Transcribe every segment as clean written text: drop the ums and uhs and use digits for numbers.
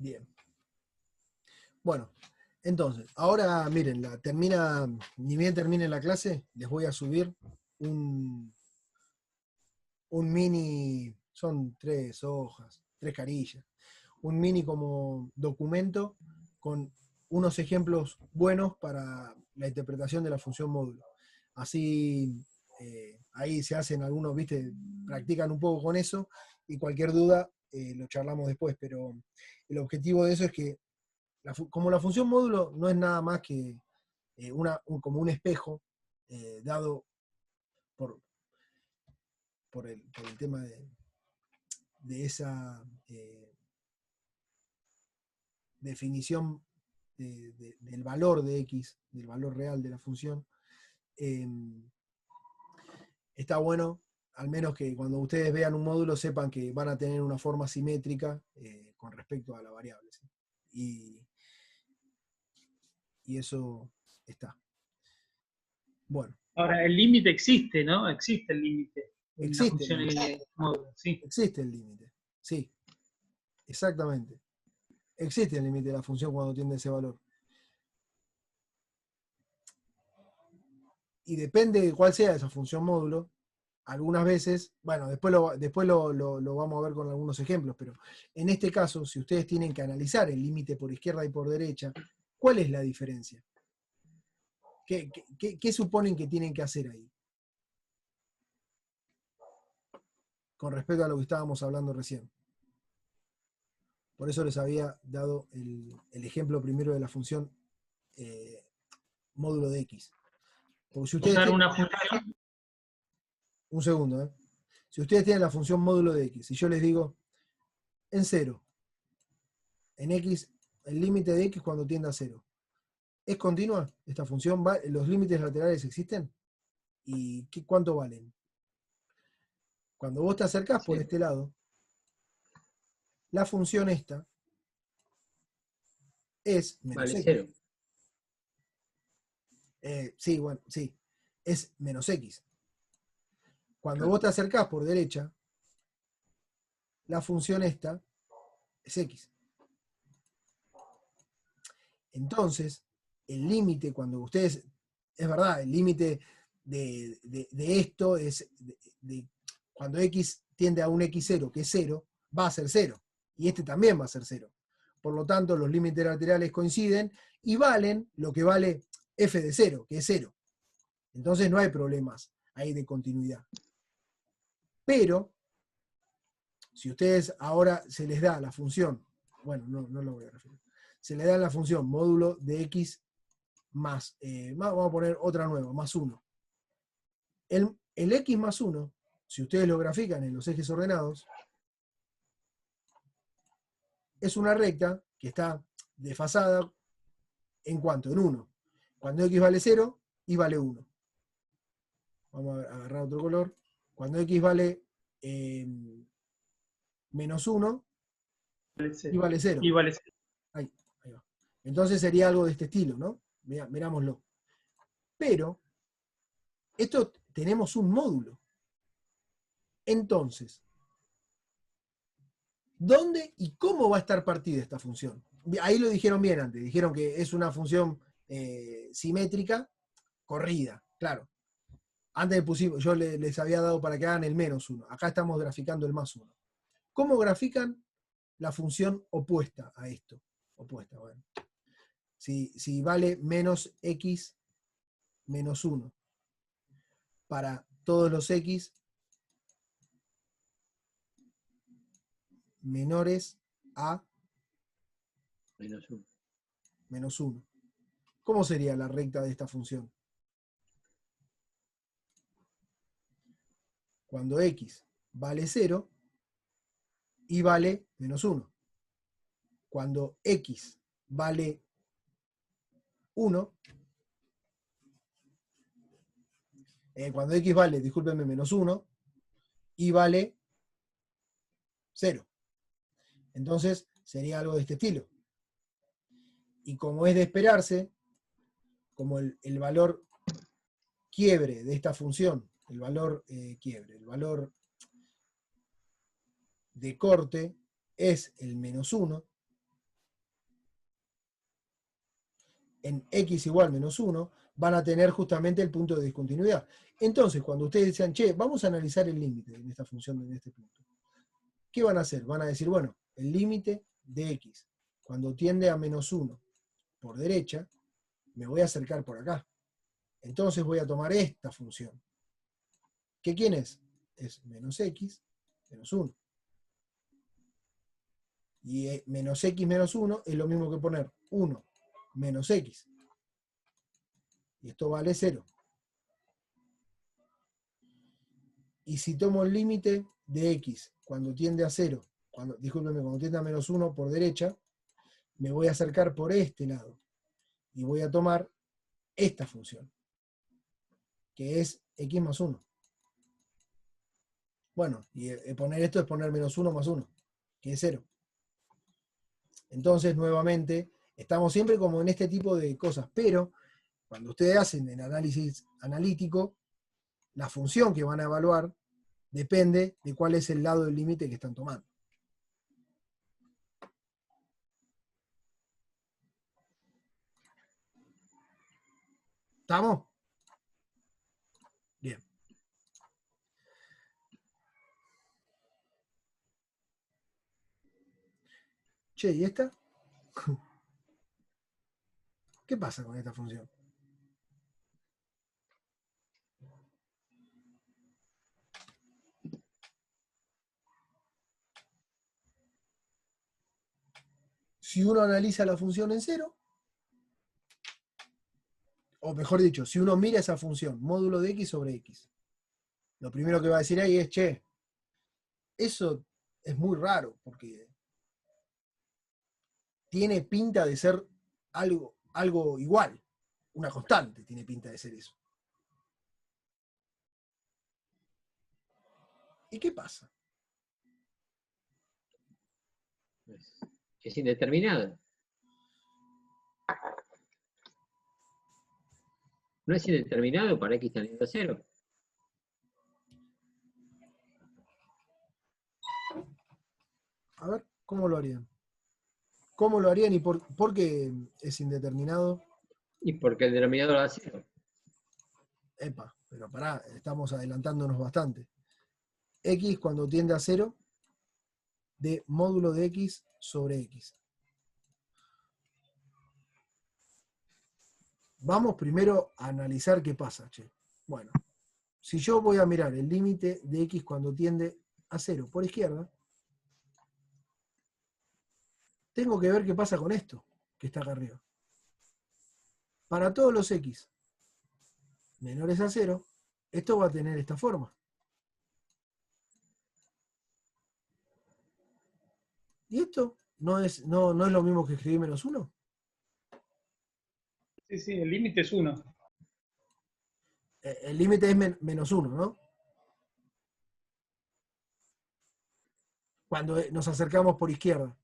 Bien. Bueno, entonces, ahora miren, ni bien termine la clase, les voy a subir un, un mini, son 3 hojas, 3 carillas, un mini como documento con unos ejemplos buenos para la interpretación de la función módulo. Así, ahí se hacen algunos, viste, practican un poco con eso y cualquier duda lo charlamos después, pero el objetivo de eso es que como la función módulo no es nada más que como un espejo dado por, por el tema de esa definición del valor de X, del valor real de la función, eh, está bueno, al menos que cuando ustedes vean un módulo sepan que van a tener una forma simétrica con respecto a la variable. ¿Sí? Y eso está. Bueno. Ahora, el límite existe, ¿no? Existe el límite en la Existe el función límite. módulo, sí. Existe el límite. Sí, exactamente. Existe el límite de la función cuando tiene ese valor. Y depende de cuál sea esa función módulo, algunas veces, bueno, después lo vamos a ver con algunos ejemplos, pero en este caso, si ustedes tienen que analizar el límite por izquierda y por derecha, ¿cuál es la diferencia? ¿Qué suponen que tienen que hacer ahí? Con respecto a lo que estábamos hablando recién. Por eso les había dado el ejemplo primero de la función módulo de X. Porque si ustedes Usar tienen, una función. un segundo, si ustedes tienen la función módulo de X y yo les digo en 0, en X, el límite de X cuando tiende a 0, ¿es continua esta función? ¿Los límites laterales existen? ¿Y cuánto valen? Cuando vos te acercás por este lado, la función esta es menos Vale X. 0. Sí, bueno, sí. Es menos X. Cuando Claro. vos te acercás por derecha, la función esta es X. Entonces, el límite, cuando ustedes, es verdad, el límite de esto es, cuando X tiende a un X0, que es 0, va a ser 0. Y este también va a ser 0. Por lo tanto, los límites laterales coinciden y valen lo que vale f de 0, que es 0. Entonces no hay problemas ahí de continuidad. Pero, si ustedes ahora se les da la función, bueno, no lo voy a referir, se les da la función módulo de X más, vamos a poner otra nueva, más 1. El X más 1, si ustedes lo grafican en los ejes ordenados, es una recta que está desfasada en cuanto, en 1. Cuando X vale 0, Y vale 1. Vamos a agarrar otro color. Cuando X vale menos 1, Y vale 0. Y vale 0. Ahí va. Entonces sería algo de este estilo, ¿no? Mirámoslo. Pero, esto tenemos un módulo. Entonces, ¿dónde y cómo va a estar partida esta función? Ahí lo dijeron bien antes, dijeron que es una función simétrica corrida, claro. Antes pusimos, yo les había dado para que hagan el menos 1. Acá estamos graficando el más 1. ¿Cómo grafican la función opuesta a esto? Opuesta, bueno. Si vale menos X menos 1 para todos los X menores a menos 1. ¿Cómo sería la recta de esta función? Cuando X vale 0, Y vale menos 1. Cuando X vale 1, cuando X vale, discúlpenme, menos 1, Y vale 0. Entonces sería algo de este estilo. Y como es de esperarse, como el valor quiebre de esta función, el valor quiebre, el valor de corte es el menos 1, en x igual menos 1, van a tener justamente el punto de discontinuidad. Entonces, cuando ustedes decían, che, vamos a analizar el límite en esta función, en este punto, ¿qué van a hacer? Van a decir, bueno, el límite de x, cuando tiende a menos 1 por derecha, me voy a acercar por acá. Entonces voy a tomar esta función. ¿Qué quién es? Es menos x menos 1. Y menos x menos 1 es lo mismo que poner 1 menos x. Y esto vale 0. Y si tomo el límite de x cuando tiende a 0, discúlpenme, cuando tiende a menos 1 por derecha, me voy a acercar por este lado. Y voy a tomar esta función, que es x más 1. Bueno, y poner esto es poner menos 1 más 1, que es 0. Entonces, nuevamente, estamos siempre como en este tipo de cosas, pero cuando ustedes hacen el análisis analítico, la función que van a evaluar depende de cuál es el lado del límite que están tomando. ¿Estamos? Bien. Che, ¿y esta? ¿Qué pasa con esta función? Si uno analiza la función en cero, o mejor dicho, si uno mira esa función, módulo de x sobre x, lo primero que va a decir ahí es, che, eso es muy raro, porque tiene pinta de ser algo igual, una constante tiene pinta de ser eso. ¿Y qué pasa? Es indeterminado. No es indeterminado para x tendiendo a 0. A ver, ¿cómo lo harían? ¿Cómo lo harían y por qué es indeterminado? Y porque el denominador da 0. Epa, pero pará, estamos adelantándonos bastante. X cuando tiende a 0, de módulo de x sobre x. Vamos primero a analizar qué pasa, che. Bueno, si yo voy a mirar el límite de x cuando tiende a 0 por izquierda, tengo que ver qué pasa con esto, que está acá arriba. Para todos los x menores a 0, esto va a tener esta forma. ¿Y esto no es lo mismo que escribir menos 1? Sí, sí, el límite es 1. El límite es menos 1, ¿no? Cuando nos acercamos por izquierda.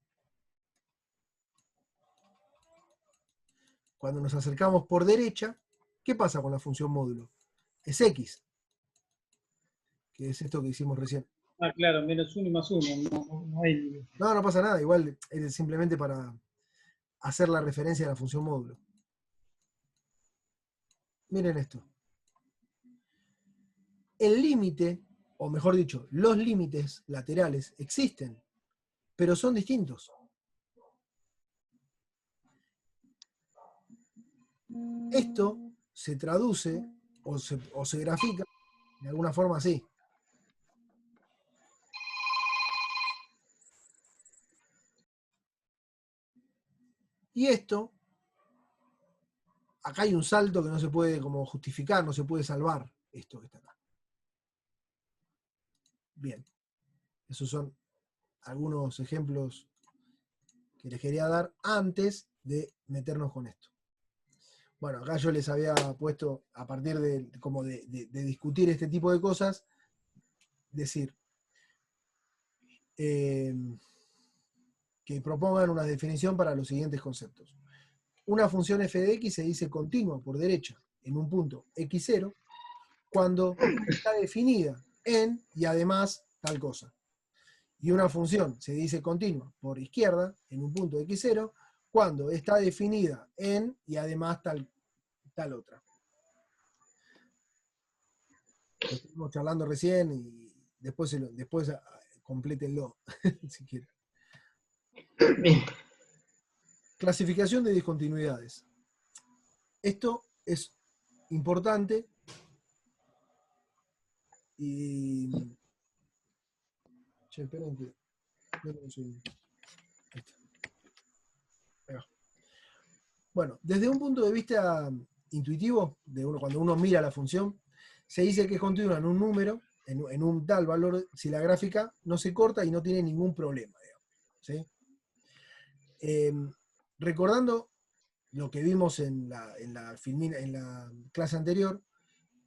Cuando nos acercamos por derecha, ¿qué pasa con la función módulo? Es x, que es esto que hicimos recién. Ah, claro, menos 1 y más 1. No hay límite. No, no pasa nada, igual es simplemente para hacer la referencia a la función módulo. Miren esto. El límite, o mejor dicho, los límites laterales existen, pero son distintos. Esto se traduce o se grafica de alguna forma así. Y esto, acá hay un salto que no se puede como justificar, no se puede salvar esto que está acá. Bien, esos son algunos ejemplos que les quería dar antes de meternos con esto. Bueno, acá yo les había puesto, a partir de discutir este tipo de cosas, decir que propongan una definición para los siguientes conceptos. Una función f de x se dice continua por derecha en un punto x0 cuando está definida en y además tal cosa. Y una función se dice continua por izquierda en un punto x0 cuando está definida en y además tal otra. Lo estuvimos charlando recién y después complétenlo, si quieren. Bien. Clasificación de discontinuidades. Esto es importante y... Che, esperen que... esperen un segundo. Ahí está. Ahí va. Bueno, desde un punto de vista intuitivo, cuando uno mira la función, se dice que es continua en un número, en un tal valor, si la gráfica no se corta y no tiene ningún problema, digamos, ¿sí? Recordando lo que vimos en la clase anterior,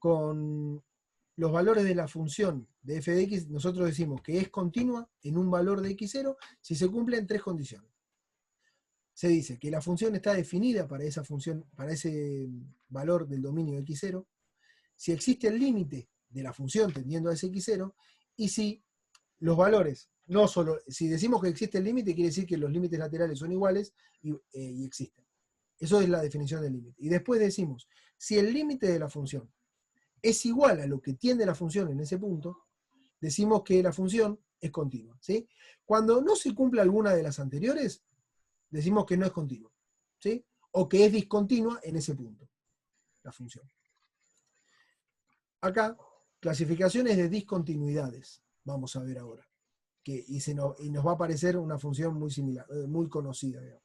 con los valores de la función de f de x, nosotros decimos que es continua en un valor de x0 si se cumplen tres condiciones. Se dice que la función está definida para esa función, para ese valor del dominio de x0, si existe el límite de la función tendiendo a ese x0, y si los valores, no solo, si decimos que existe el límite, quiere decir que los límites laterales son iguales y existen. Eso es la definición del límite. Y después decimos, si el límite de la función es igual a lo que tiende la función en ese punto, decimos que la función es continua, ¿sí? Cuando no se cumple alguna de las anteriores, decimos que no es continua, ¿sí? O que es discontinua en ese punto, la función. Acá, clasificaciones de discontinuidades, vamos a ver ahora. Y nos va a aparecer una función muy similar, muy conocida, digamos.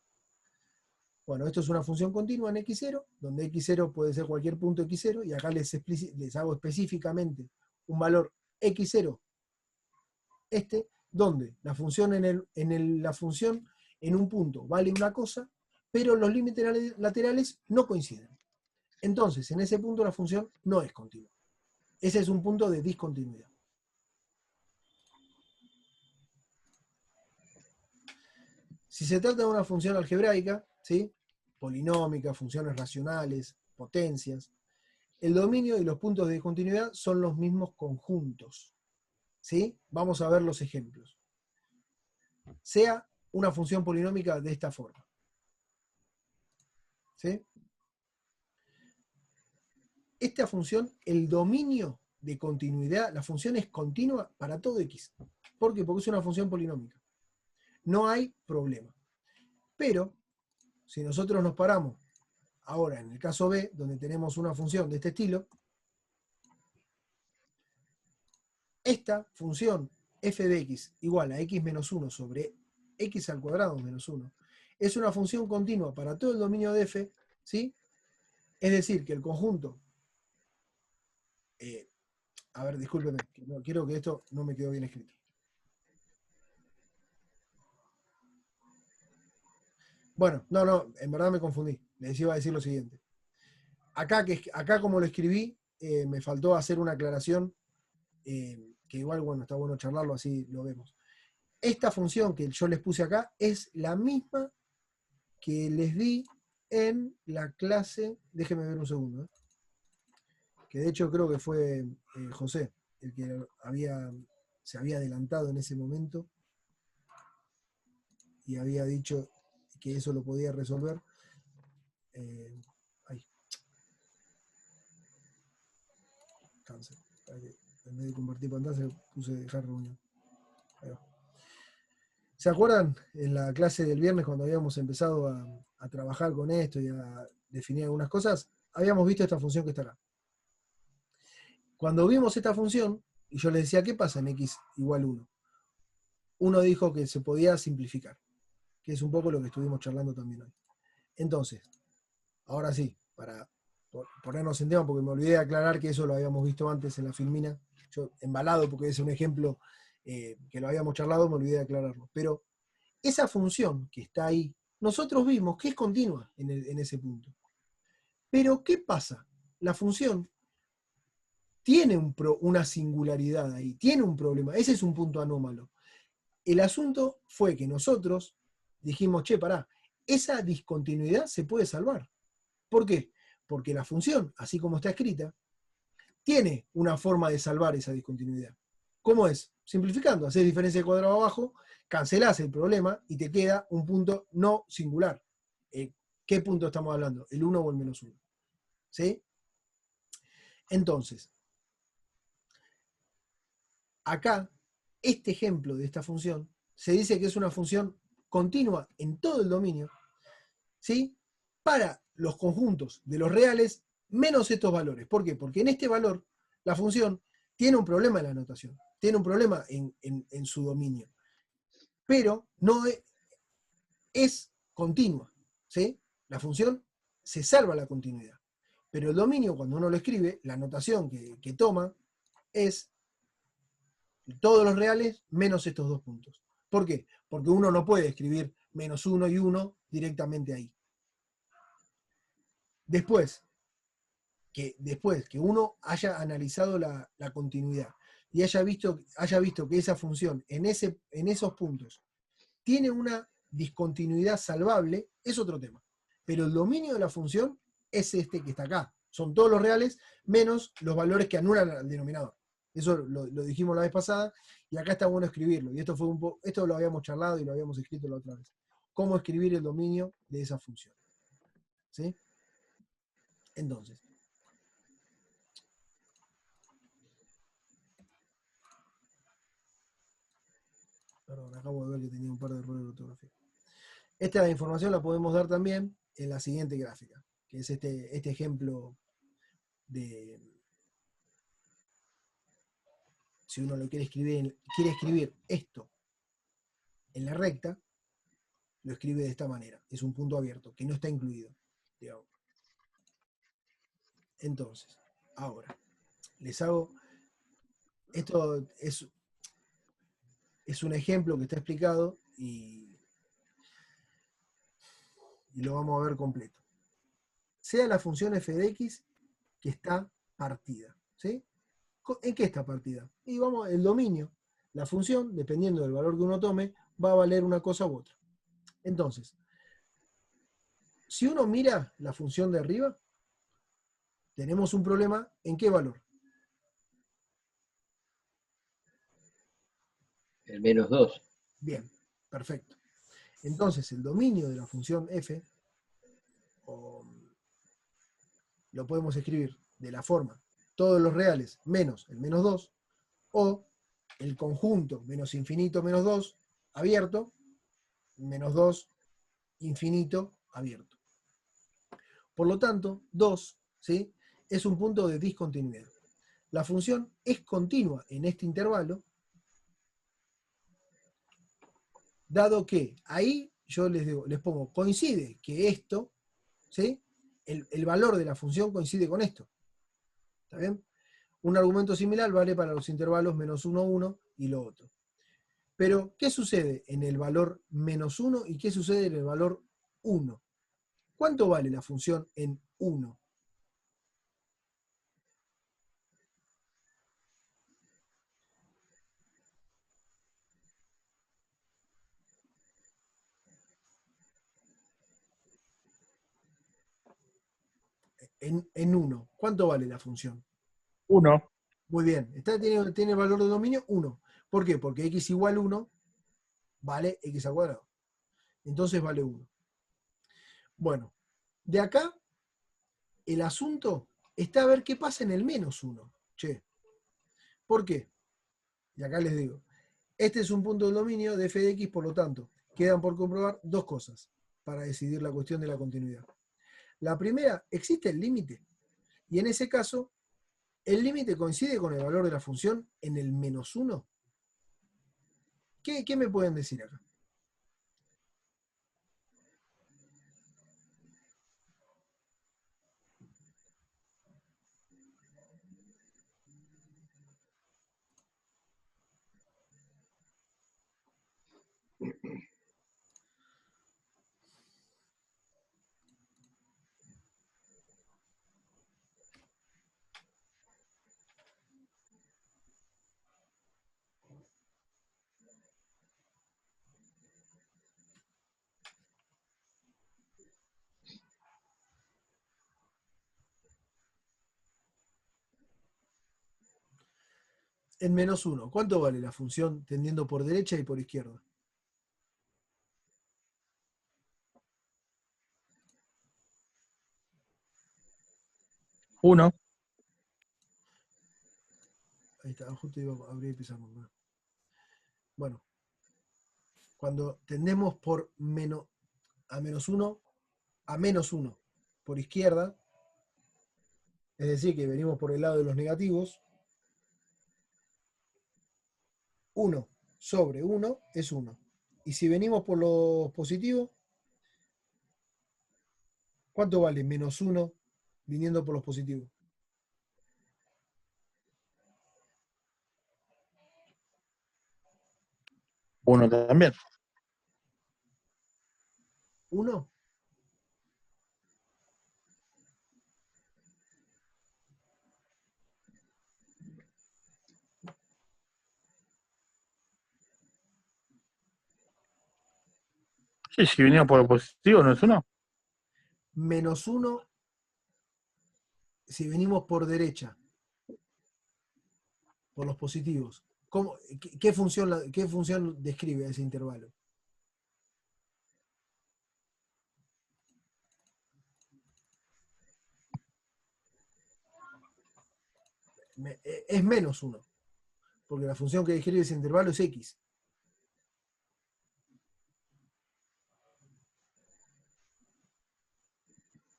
Bueno, esto es una función continua en x0, donde x0 puede ser cualquier punto x0, y acá les hago específicamente un valor x0, donde la función la función en un punto vale una cosa, pero los límites laterales no coinciden. Entonces, en ese punto la función no es continua. Ese es un punto de discontinuidad. Si se trata de una función algebraica, ¿sí? Polinómica, funciones racionales, potencias, el dominio y los puntos de discontinuidad son los mismos conjuntos, ¿sí? Vamos a ver los ejemplos. Sea una función polinómica de esta forma, ¿sí? Esta función, el dominio de continuidad, la función es continua para todo x. ¿Por qué? Porque es una función polinómica. No hay problema. Pero, si nosotros nos paramos ahora en el caso B, donde tenemos una función de este estilo, esta función f de x igual a x menos 1 sobre x al cuadrado menos 1 es una función continua para todo el dominio de f, ¿sí? Es decir, que el conjunto... a ver, discúlpeme, quiero que esto no me quedó bien escrito. Bueno, no, en verdad me confundí. Les iba a decir lo siguiente. Acá como lo escribí, me faltó hacer una aclaración, que igual, bueno, está bueno charlarlo, así lo vemos. Esta función que yo les puse acá es la misma que les di en la clase, déjenme ver un segundo, que de hecho creo que fue José, el que se había adelantado en ese momento y había dicho que eso lo podía resolver. Ahí. Cancel. En vez de compartir pantalla puse dejar reunión. Ahí va. ¿Se acuerdan en la clase del viernes cuando habíamos empezado a trabajar con esto y a definir algunas cosas? Habíamos visto esta función que está acá. Cuando vimos esta función, y yo les decía, ¿qué pasa en x igual 1? Uno dijo que se podía simplificar, que es un poco lo que estuvimos charlando también hoy. Entonces, ahora sí, para ponernos en tema, porque me olvidé de aclarar que eso lo habíamos visto antes en la filmina, yo embalado porque es un ejemplo que lo habíamos charlado, me olvidé de aclararlo. Pero esa función que está ahí, nosotros vimos que es continua en ese punto. Pero, ¿qué pasa? La función tiene una singularidad ahí, tiene un problema, ese es un punto anómalo. El asunto fue que nosotros dijimos, che, pará, esa discontinuidad se puede salvar. ¿Por qué? Porque la función, así como está escrita, tiene una forma de salvar esa discontinuidad. ¿Cómo es? Simplificando, haces diferencia de cuadrado abajo, cancelás el problema y te queda un punto no singular. ¿Qué punto estamos hablando? ¿El 1 o el menos 1? ¿Sí? Entonces, acá, este ejemplo de esta función, se dice que es una función continua en todo el dominio, ¿sí? Para los conjuntos de los reales menos estos valores. ¿Por qué? Porque en este valor, la función tiene un problema en la notación, tiene un problema en su dominio, pero no es continua, ¿sí? La función se salva la continuidad. Pero el dominio, cuando uno lo escribe, la notación que toma es todos los reales menos estos dos puntos. ¿Por qué? Porque uno no puede escribir menos 1 y 1 directamente ahí. Después que uno haya analizado la continuidad y haya visto que esa función en esos puntos tiene una discontinuidad salvable, es otro tema. Pero el dominio de la función es este que está acá. Son todos los reales menos los valores que anulan al denominador. Eso lo dijimos la vez pasada y acá está bueno escribirlo. Y esto lo habíamos charlado y lo habíamos escrito la otra vez. Cómo escribir el dominio de esa función. ¿Sí? Entonces, perdón, acabo de ver que tenía un par de errores de ortografía. Esta información la podemos dar también en la siguiente gráfica, que es este ejemplo de, si uno lo quiere escribir esto en la recta, lo escribe de esta manera. Es un punto abierto, que no está incluido, digamos. Entonces, ahora, les hago, esto es un ejemplo que está explicado y lo vamos a ver completo. Sea la función f de x que está partida, ¿sí? ¿En qué está partida? Y vamos, el dominio, la función, dependiendo del valor que uno tome, va a valer una cosa u otra. Entonces, si uno mira la función de arriba, tenemos un problema ¿en qué valor? El menos 2. Bien, perfecto. Entonces, el dominio de la función f lo podemos escribir de la forma todos los reales menos el menos 2, o el conjunto menos infinito menos 2 abierto, menos 2 infinito abierto. Por lo tanto, 2, ¿sí?, es un punto de discontinuidad. La función es continua en este intervalo, dado que ahí yo les pongo, coincide que esto, ¿sí?, el valor de la función coincide con esto. ¿Está bien? Un argumento similar vale para los intervalos menos 1, 1 y lo otro. Pero, ¿qué sucede en el valor menos 1 y qué sucede en el valor 1? ¿Cuánto vale la función en 1? En 1. ¿Cuánto vale la función? 1. Muy bien. Tiene el valor de dominio 1. ¿Por qué? Porque x igual 1 vale x al cuadrado. Entonces vale 1. Bueno, de acá el asunto está a ver qué pasa en el menos 1. Che, ¿por qué? Y acá les digo, este es un punto del dominio de f de x, por lo tanto, quedan por comprobar dos cosas para decidir la cuestión de la continuidad. La primera, ¿existe el límite? Y en ese caso, ¿el límite coincide con el valor de la función en el menos 1? ¿Qué me pueden decir acá? En menos 1, ¿cuánto vale la función tendiendo por derecha y por izquierda? 1. Ahí está, justo iba a abrir y pisamos. Bueno, cuando tendemos por a menos 1 por izquierda, es decir, que venimos por el lado de los negativos, 1 sobre 1 es 1. Y si venimos por los positivos, ¿cuánto vale menos 1 viniendo por los positivos? 1 también. 1. Sí, si venimos por el positivo, ¿no es 1? Menos 1 si venimos por derecha, por los positivos. ¿Qué función describe ese intervalo? Es menos 1, porque la función que describe ese intervalo es x.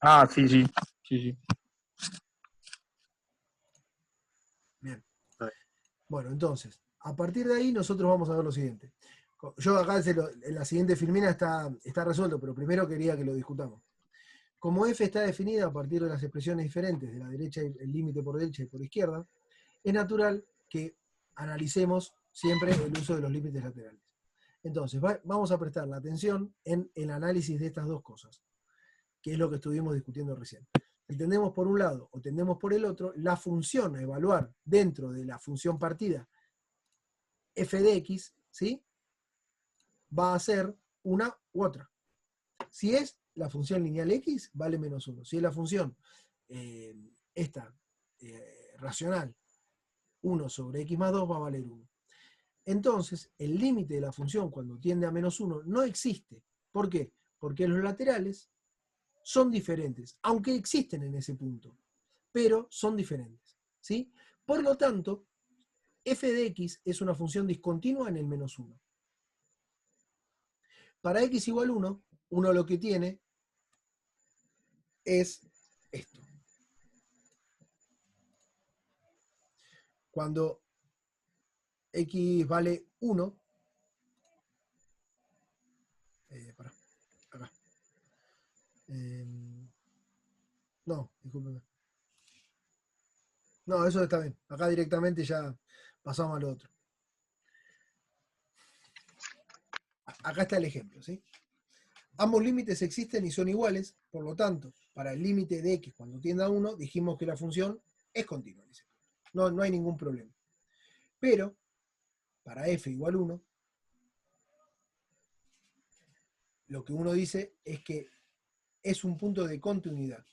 Ah, sí, sí. Sí, sí. Bien. Bueno, entonces, a partir de ahí nosotros vamos a ver lo siguiente. Yo acá en la siguiente filmina está resuelto, pero primero quería que lo discutamos. Como f está definida a partir de las expresiones diferentes de la derecha, el límite por derecha y por izquierda, es natural que analicemos siempre el uso de los límites laterales. Entonces, vamos a prestar la atención en el análisis de estas dos cosas, que es lo que estuvimos discutiendo recién. Si tendemos por un lado o tendemos por el otro, la función a evaluar dentro de la función partida f de x, ¿sí?, va a ser una u otra. Si es la función lineal x, vale menos 1. Si es la función esta racional 1 sobre x más 2, va a valer 1. Entonces, el límite de la función cuando tiende a menos 1 no existe. ¿Por qué? Porque los laterales son diferentes, aunque existen en ese punto, pero son diferentes, ¿sí? Por lo tanto, f de x es una función discontinua en el menos 1. Para x igual 1, uno lo que tiene es esto. Cuando x vale 1, pará, acá. No, discúlpeme. No, eso está bien. Acá directamente ya pasamos a lo otro. Acá está el ejemplo, ¿sí? Ambos límites existen y son iguales, por lo tanto, para el límite de x cuando tiende a 1, dijimos que la función es continua. No hay ningún problema. Pero, para f igual 1, lo que uno dice es que es un punto de continuidad.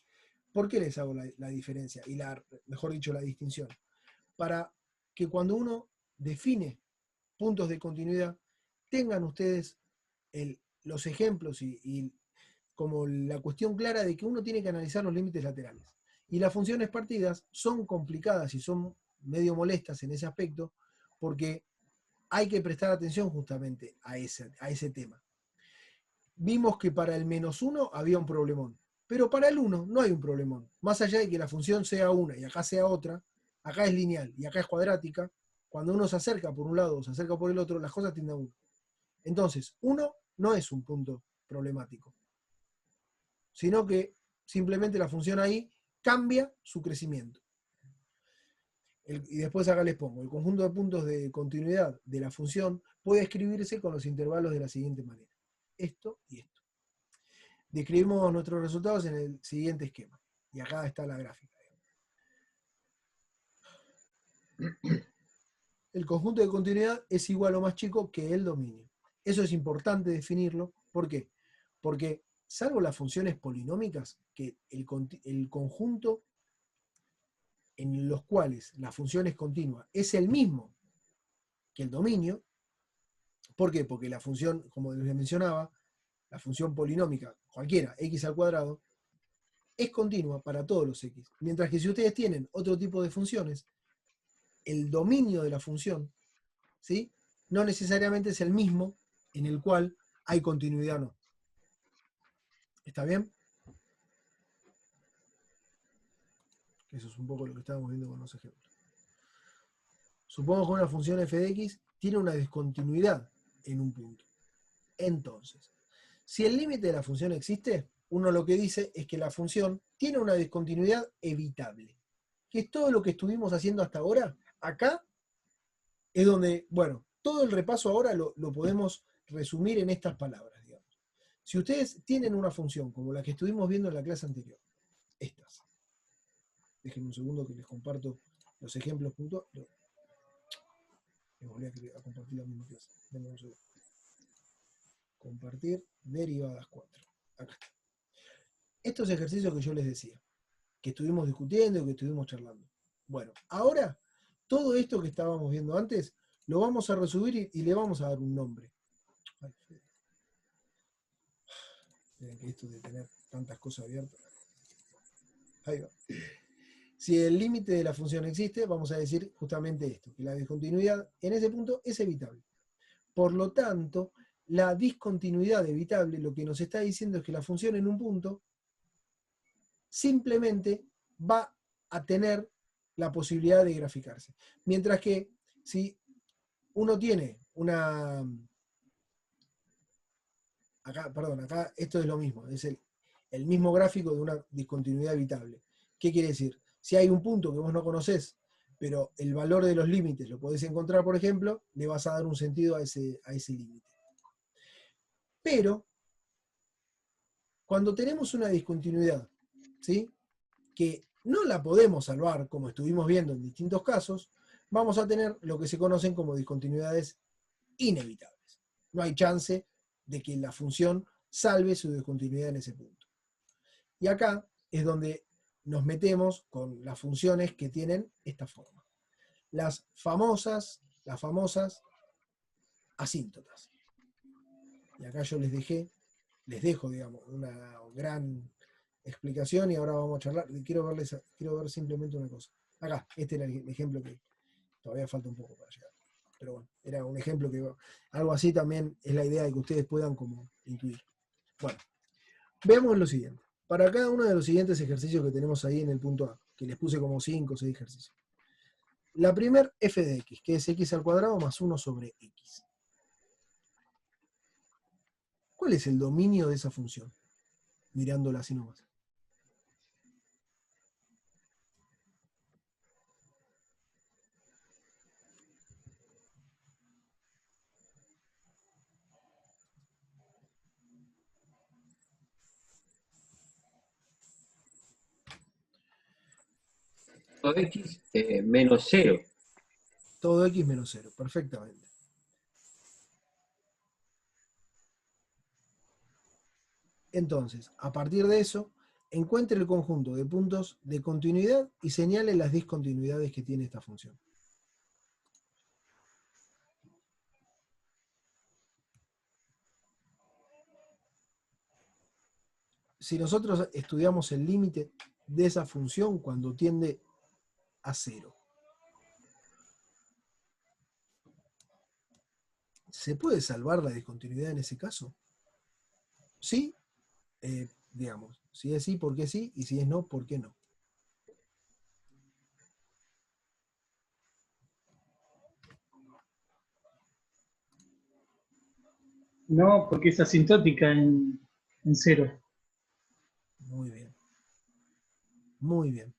¿Por qué les hago la diferencia? Y mejor dicho, la distinción. Para que cuando uno define puntos de continuidad, tengan ustedes los ejemplos y como la cuestión clara de que uno tiene que analizar los límites laterales. Y las funciones partidas son complicadas y son medio molestas en ese aspecto, porque hay que prestar atención justamente a ese tema. Vimos que para el menos 1 había un problemón, pero para el 1 no hay un problemón. Más allá de que la función sea una y acá sea otra, acá es lineal y acá es cuadrática, cuando uno se acerca por un lado o se acerca por el otro, las cosas tienden a 1. Entonces, 1 no es un punto problemático, sino que simplemente la función ahí cambia su crecimiento. Y después acá les pongo, el conjunto de puntos de continuidad de la función puede escribirse con los intervalos de la siguiente manera. Esto y esto. Describimos nuestros resultados en el siguiente esquema. Y acá está la gráfica. El conjunto de continuidad es igual o más chico que el dominio. Eso es importante definirlo. ¿Por qué? Porque, salvo las funciones polinómicas, que el conjunto en los cuales la función es continua es el mismo que el dominio. ¿Por qué? Porque la función, como les mencionaba, la función polinómica, cualquiera, x al cuadrado, es continua para todos los x. Mientras que si ustedes tienen otro tipo de funciones, el dominio de la función, ¿sí?, no necesariamente es el mismo en el cual hay continuidad o no. ¿Está bien? Eso es un poco lo que estábamos viendo con los ejemplos. Supongamos que una función f de x tiene una discontinuidad en un punto. Entonces, si el límite de la función existe, uno lo que dice es que la función tiene una discontinuidad evitable. Que es todo lo que estuvimos haciendo hasta ahora. Acá es donde, bueno, todo el repaso ahora lo podemos resumir en estas palabras, digamos. Si ustedes tienen una función como la que estuvimos viendo en la clase anterior, estas. Déjenme un segundo que les comparto los ejemplos puntuales. Les volví a compartir la misma clase. Denme un segundo. Compartir derivadas 4. Acá está. Estos ejercicios que yo les decía, que estuvimos discutiendo, que estuvimos charlando. Bueno, ahora, todo esto que estábamos viendo antes, lo vamos a resumir y le vamos a dar un nombre. Ay, miren que esto de tener tantas cosas abiertas. Ahí va. Si el límite de la función existe, vamos a decir justamente esto, que la discontinuidad en ese punto es evitable. Por lo tanto, la discontinuidad evitable lo que nos está diciendo es que la función en un punto simplemente va a tener la posibilidad de graficarse. Mientras que si uno tiene una... Acá esto es lo mismo, es el mismo gráfico de una discontinuidad evitable. ¿Qué quiere decir? Si hay un punto que vos no conocés, pero el valor de los límites lo podés encontrar, por ejemplo, le vas a dar un sentido a ese límite. Pero, cuando tenemos una discontinuidad, ¿sí?, que no la podemos salvar, como estuvimos viendo en distintos casos, vamos a tener lo que se conocen como discontinuidades inevitables. No hay chance de que la función salve su discontinuidad en ese punto. Y acá es donde nos metemos con las funciones que tienen esta forma. Las famosas asíntotas. Y acá yo les dejo, digamos, una gran explicación y ahora vamos a charlar. Quiero ver simplemente una cosa. Acá, este era el ejemplo que todavía falta un poco para llegar. Pero bueno, era un ejemplo que algo así también es la idea de que ustedes puedan como intuir. Bueno, veamos lo siguiente. Para cada uno de los siguientes ejercicios que tenemos ahí en el punto A, que les puse como 5 o 6 ejercicios. La primer f de x, que es x al cuadrado más 1 sobre x. ¿Cuál es el dominio de esa función? Mirándola así nomás. Todo x menos 0. Todo x menos 0, perfectamente. Entonces, a partir de eso, encuentre el conjunto de puntos de continuidad y señale las discontinuidades que tiene esta función. Si nosotros estudiamos el límite de esa función cuando tiende a 0, ¿se puede salvar la discontinuidad en ese caso? Sí, digamos, si es sí, ¿por qué sí? Y si es no, ¿por qué no? No, porque es asintótica en 0. Muy bien. Muy bien.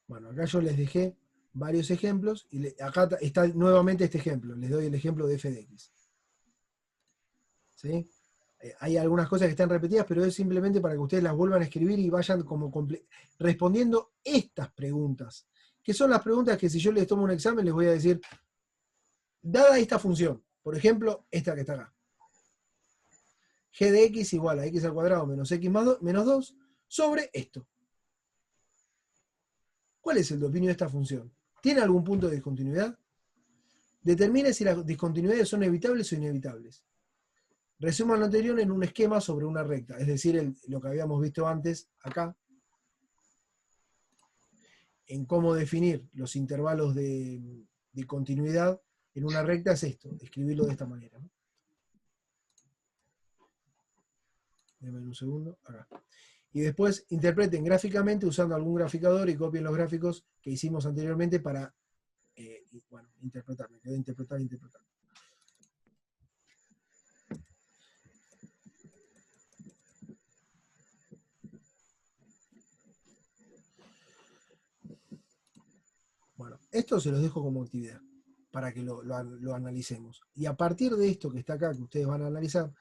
Bueno, acá yo les dejé varios ejemplos y acá está nuevamente este ejemplo. Les doy el ejemplo de f de x. ¿Sí? Hay algunas cosas que están repetidas, pero es simplemente para que ustedes las vuelvan a escribir y vayan como respondiendo estas preguntas, que son las preguntas que si yo les tomo un examen les voy a decir, dada esta función, por ejemplo, esta que está acá, g de x igual a x al cuadrado menos x menos 2 sobre esto. ¿Cuál es el dominio de esta función? ¿Tiene algún punto de discontinuidad? Determine si las discontinuidades son evitables o inevitables. Resumo lo anterior en un esquema sobre una recta, es decir, lo que habíamos visto antes acá, en cómo definir los intervalos de continuidad en una recta es esto, escribirlo de esta manera, ¿no? Denme un segundo, acá. Y después interpreten gráficamente usando algún graficador y copien los gráficos que hicimos anteriormente para, bueno, interpretar. Me quedó interpretar. Bueno, esto se los dejo como actividad para que lo analicemos. Y a partir de esto que está acá, que ustedes van a analizar,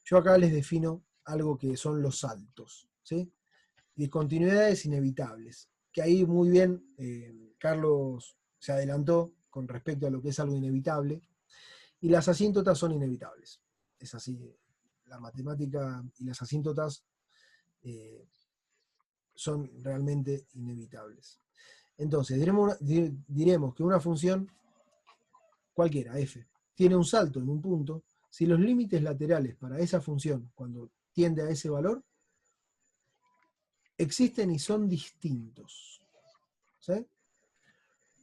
yo acá les defino algo que son los saltos, ¿sí? Discontinuidades inevitables, que ahí muy bien Carlos se adelantó con respecto a lo que es algo inevitable, y las asíntotas son inevitables. Es así, la matemática y las asíntotas son realmente inevitables. Entonces, diremos que una función cualquiera, f, tiene un salto en un punto si los límites laterales para esa función, cuando tiende a ese valor, existen y son distintos. ¿Sí?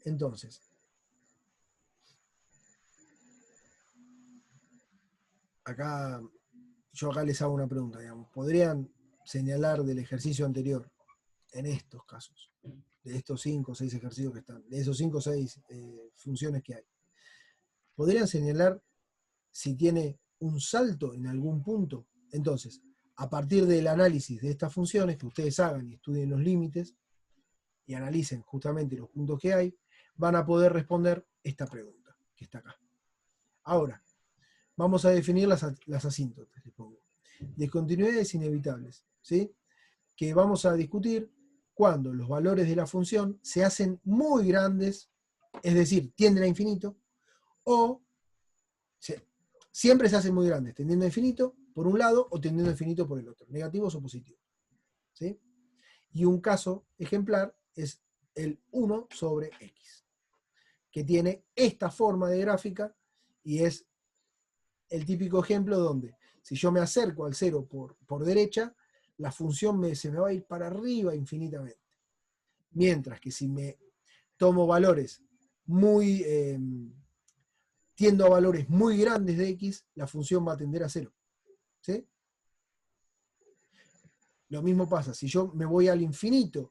Entonces, yo acá les hago una pregunta, digamos. ¿Podrían señalar del ejercicio anterior, en estos casos, de estos 5 o 6 ejercicios que están, de esos 5 o 6 funciones que hay, podrían señalar si tiene un salto en algún punto? Entonces, a partir del análisis de estas funciones, que ustedes hagan y estudien los límites y analicen justamente los puntos que hay, van a poder responder esta pregunta que está acá. Ahora, vamos a definir las asíntotas, les pongo. Discontinuidades inevitables, ¿sí? Que vamos a discutir cuando los valores de la función se hacen muy grandes, es decir, tienden a infinito, o siempre se hacen muy grandes, tendiendo a infinito por un lado o tendiendo a infinito por el otro, negativos o positivos. ¿Sí? Y un caso ejemplar es el 1 sobre x, que tiene esta forma de gráfica y es el típico ejemplo donde si yo me acerco al 0 por derecha, la función se me va a ir para arriba infinitamente. Mientras que si me tomo valores muy... tiendo a valores muy grandes de x, la función va a tender a 0. ¿Sí? Lo mismo pasa, si yo me voy al infinito,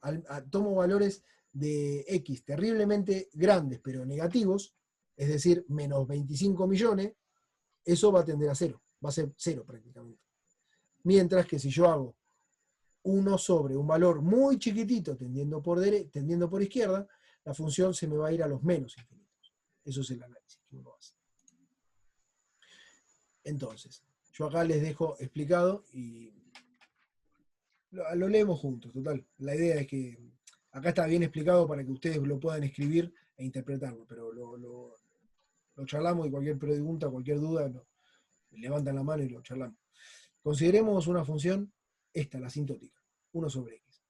tomo valores de x terriblemente grandes pero negativos, es decir, menos 25 millones, eso va a tender a 0, va a ser 0 prácticamente. Mientras que si yo hago 1 sobre un valor muy chiquitito tendiendo por izquierda, la función se me va a ir a los menos infinitos. Eso es el análisis que uno hace. Entonces, yo acá les dejo explicado y lo leemos juntos, total. La idea es que acá está bien explicado para que ustedes lo puedan escribir e interpretarlo, pero lo charlamos y cualquier pregunta, cualquier duda, levantan la mano y lo charlamos. Consideremos una función, esta, la asintótica, 1 sobre x.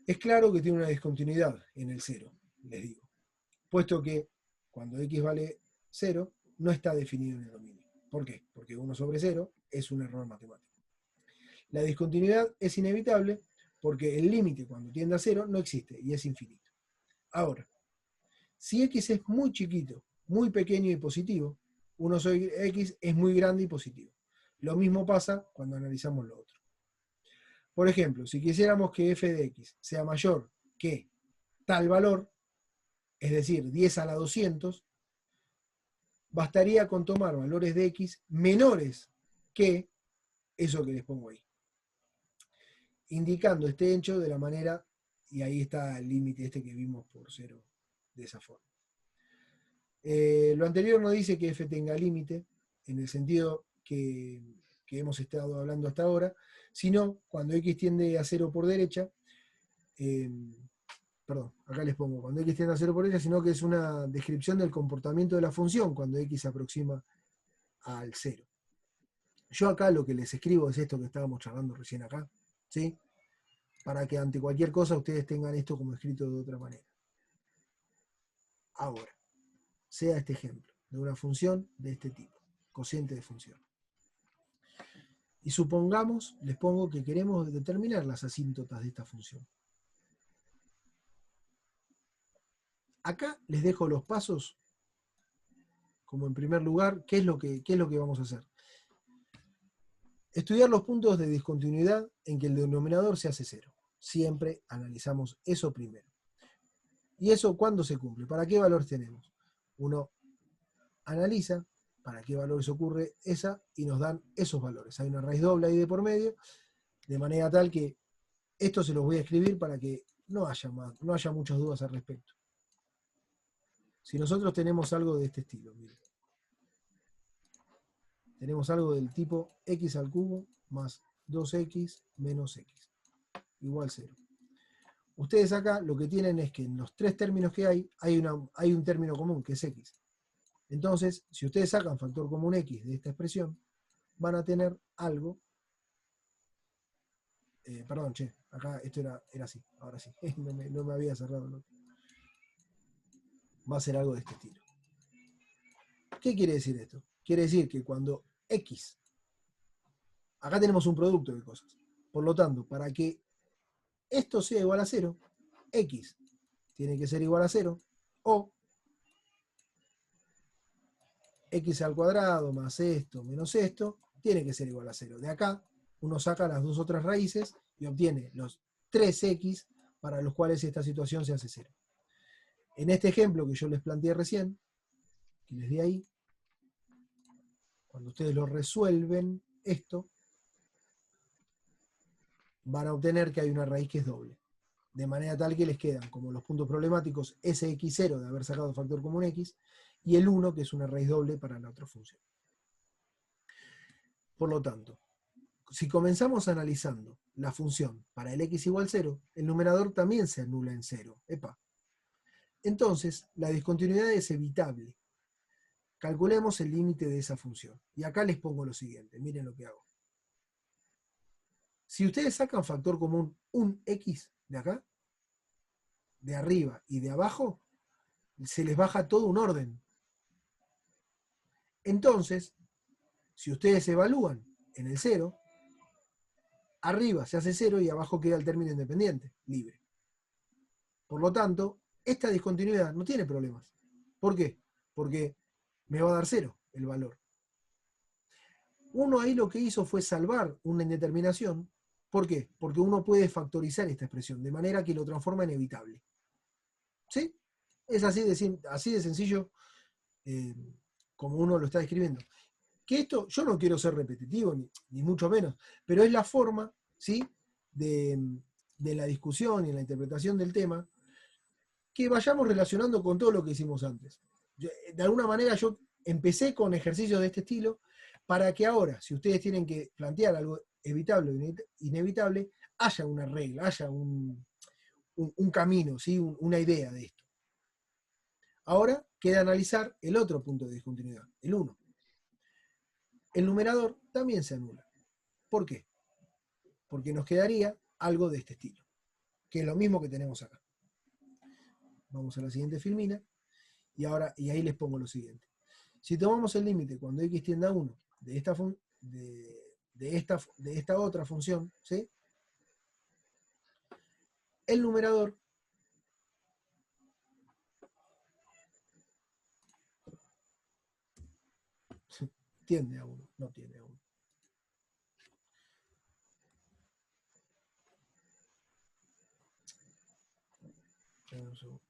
Es claro que tiene una discontinuidad en el 0, les digo, puesto que cuando x vale 0, no está definido en el dominio. ¿Por qué? Porque 1 sobre 0 es un error matemático. La discontinuidad es inevitable porque el límite cuando tiende a 0 no existe y es infinito. Ahora, si x es muy chiquito, muy pequeño y positivo, 1 sobre x es muy grande y positivo. Lo mismo pasa cuando analizamos lo otro. Por ejemplo, si quisiéramos que f de x sea mayor que tal valor, es decir, 10 a la 200, bastaría con tomar valores de x menores que eso que les pongo ahí, indicando este hecho de la manera, y ahí está el límite este que vimos por 0, de esa forma. Lo anterior no dice que f tenga límite, en el sentido que hemos estado hablando hasta ahora, sino cuando x tiende a 0 por derecha, perdón, acá les pongo, cuando x tiende a 0 por derecha, sino que es una descripción del comportamiento de la función cuando x se aproxima al 0. Yo acá lo que les escribo es esto que estábamos charlando recién acá, ¿sí? Para que ante cualquier cosa ustedes tengan esto como escrito de otra manera. Ahora, sea este ejemplo de una función de este tipo, cociente de función. Y supongamos, les pongo que queremos determinar las asíntotas de esta función. Acá les dejo los pasos, como en primer lugar, ¿qué es lo que vamos a hacer? Estudiar los puntos de discontinuidad en que el denominador se hace cero. Siempre analizamos eso primero. ¿Y eso cuándo se cumple? ¿Para qué valores tenemos? Uno analiza para qué valores ocurre esa y nos dan esos valores. Hay una raíz doble ahí de por medio, de manera tal que esto se los voy a escribir para que no haya muchas dudas al respecto. Si nosotros tenemos algo de este estilo, miren. Tenemos algo del tipo x al cubo más 2x menos x igual 0. Ustedes acá lo que tienen es que en los tres términos que hay un término común, que es x. Entonces, si ustedes sacan factor común x de esta expresión, van a tener algo. Perdón, acá esto era así, ahora sí, no me había cerrado el otro. Va a ser algo de este estilo. ¿Qué quiere decir esto? Quiere decir que cuando x, acá tenemos un producto de cosas, por lo tanto, para que esto sea igual a 0, x tiene que ser igual a 0, o x al cuadrado más esto menos esto, tiene que ser igual a 0. De acá, uno saca las dos otras raíces y obtiene los 3x para los cuales esta situación se hace 0. En este ejemplo que yo les planteé recién, que les di ahí, cuando ustedes lo resuelven, esto, van a obtener que hay una raíz que es doble. De manera tal que les quedan como los puntos problemáticos sx0 de haber sacado factor común x y el 1 que es una raíz doble para la otra función. Por lo tanto, si comenzamos analizando la función para el x igual 0, el numerador también se anula en 0. ¡Epa! Entonces, la discontinuidad es evitable. Calculemos el límite de esa función. Y acá les pongo lo siguiente, miren lo que hago. Si ustedes sacan factor común un x de acá, de arriba y de abajo, se les baja todo un orden. Entonces, si ustedes evalúan en el 0, arriba se hace 0 y abajo queda el término independiente, libre. Por lo tanto, esta discontinuidad no tiene problemas. ¿Por qué? Porque me va a dar 0 el valor. Uno ahí lo que hizo fue salvar una indeterminación. ¿Por qué? Porque uno puede factorizar esta expresión, de manera que lo transforma en evitable. ¿Sí? Es así de sencillo como uno lo está describiendo. Que esto, yo no quiero ser repetitivo, ni mucho menos, pero es la forma, ¿sí?, de la discusión y la interpretación del tema, que vayamos relacionando con todo lo que hicimos antes. De alguna manera yo empecé con ejercicios de este estilo, para que ahora, si ustedes tienen que plantear algo evitable o inevitable, haya una regla, haya un camino, ¿sí?, una idea de esto. Ahora queda analizar el otro punto de discontinuidad, el 1. El numerador también se anula. ¿Por qué? Porque nos quedaría algo de este estilo, que es lo mismo que tenemos acá. Vamos a la siguiente filmina, y ahí les pongo lo siguiente. Si tomamos el límite cuando x tiende a 1 de esta otra función, ¿sí?, el numerador tiende a 1, no tiende a 1. Un segundo,